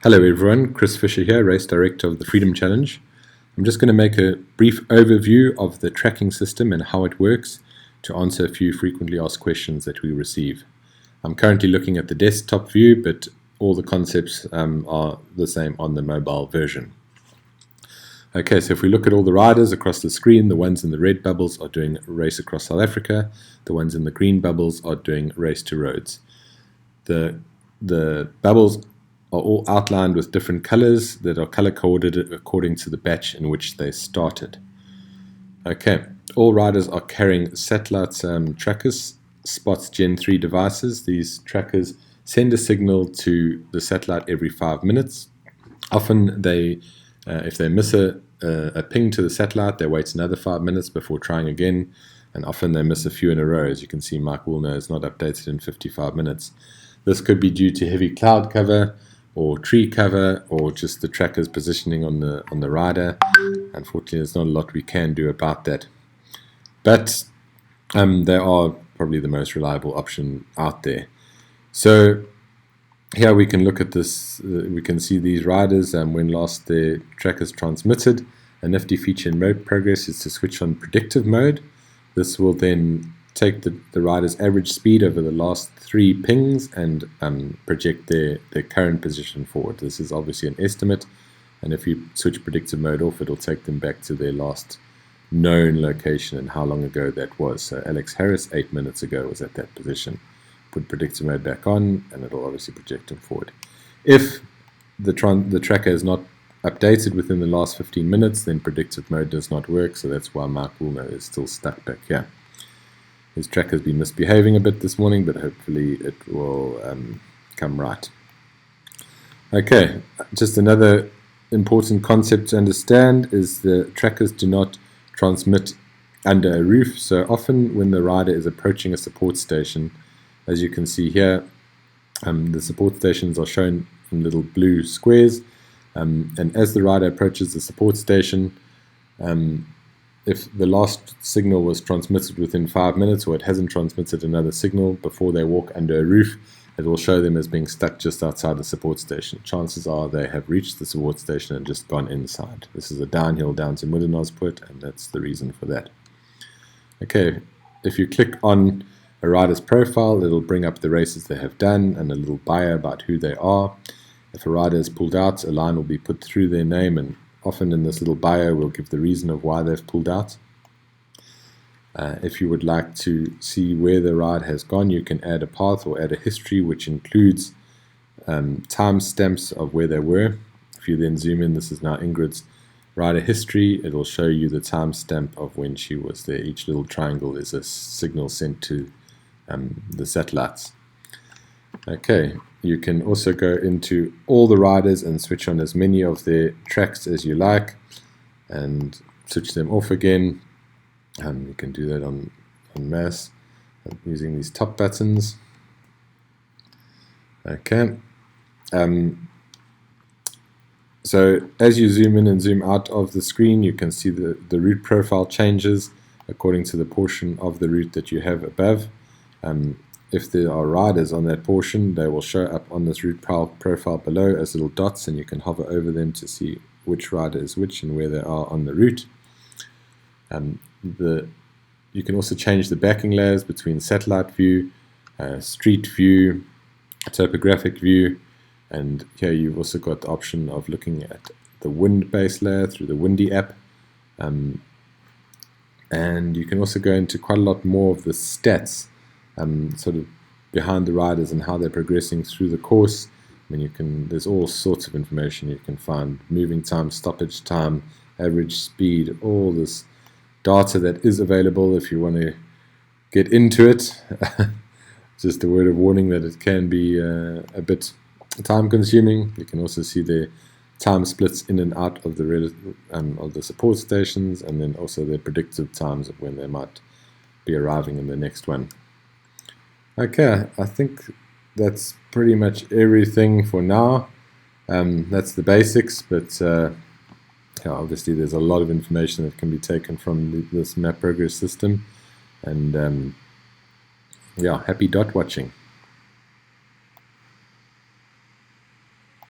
Hello everyone, Chris Fisher here, Race Director of the Freedom Challenge. I'm just going to make a brief overview of the tracking system and how it works to answer a few frequently asked questions that we receive. I'm currently looking at the desktop view, but all the concepts are the same on the mobile version. Okay, so if we look at all the riders across the screen, the ones in the red bubbles are doing Race Across South Africa, the ones in the green bubbles are doing Race to Rhodes. The bubbles are all outlined with different colors that are color coded according to the batch in which they started. Okay, all riders are carrying satellite trackers, SPOTS Gen 3 devices. These trackers send a signal to the satellite every 5 minutes. Often if they miss a ping to the satellite, they wait another 5 minutes before trying again, and often they miss a few in a row. As you can see, Mike Woolner is not updated in 55 minutes. This could be due to heavy cloud cover, or tree cover, or just the tracker's positioning on the rider. Unfortunately, there's not a lot we can do about that. But they are probably the most reliable option out there. So here we can look at this. We can see these riders when last their trackers transmitted. A nifty feature in mode progress is to switch on predictive mode. This will then take the rider's average speed over the last 3 pings and project their current position forward. This is obviously an estimate, and if you switch predictive mode off, it'll take them back to their last known location and how long ago that was. So Alex Harris 8 minutes ago was at that position. Put predictive mode back on and it'll obviously project them forward. If the tracker is not updated within the last 15 minutes, then predictive mode does not work, so that's why Mark Woolner is still stuck back here. His tracker's been misbehaving a bit this morning, but hopefully it will come right. Okay, just another important concept to understand is the trackers do not transmit under a roof. So often when the rider is approaching a support station, as you can see here, the support stations are shown in little blue squares, and as the rider approaches the support station, if the last signal was transmitted within 5 minutes, or it hasn't transmitted another signal before they walk under a roof, it will show them as being stuck just outside the support station. Chances are they have reached the support station and just gone inside. This is a downhill down to Middelnosput, and that's the reason for that. Okay, if you click on a rider's profile, it'll bring up the races they have done and a little bio about who they are. If a rider is pulled out, a line will be put through their name, and often in this little bio we'll give the reason of why they've pulled out. If you would like to see where the ride has gone, you can add a path or add a history, which includes time stamps of where they were. If you then zoom in, this is now Ingrid's rider history. It will show you the time stamp of when she was there. Each little triangle is a signal sent to the satellites. Okay, you can also go into all the riders and switch on as many of their tracks as you like and switch them off again. You can do that on mass using these top buttons. Okay. So as you zoom in and zoom out of the screen, you can see the route profile changes according to the portion of the route that you have above. If there are riders on that portion, they will show up on this route profile below as little dots, and you can hover over them to see which rider is which and where they are on the route. You can also change the backing layers between satellite view, street view, topographic view, and here you've also got the option of looking at the wind base layer through the Windy app. And you can also go into quite a lot more of the stats sort of behind the riders and how they're progressing through the course. I mean, there's all sorts of information you can find: moving time, stoppage time, average speed, all this data that is available if you want to get into it. Just a word of warning that it can be a bit time consuming. You can also see the time splits in and out of the support stations, and then also the predictive times of when they might be arriving in the next one. Okay, I think that's pretty much everything for now. That's the basics, but obviously there's a lot of information that can be taken from this map progress system, and happy dot watching.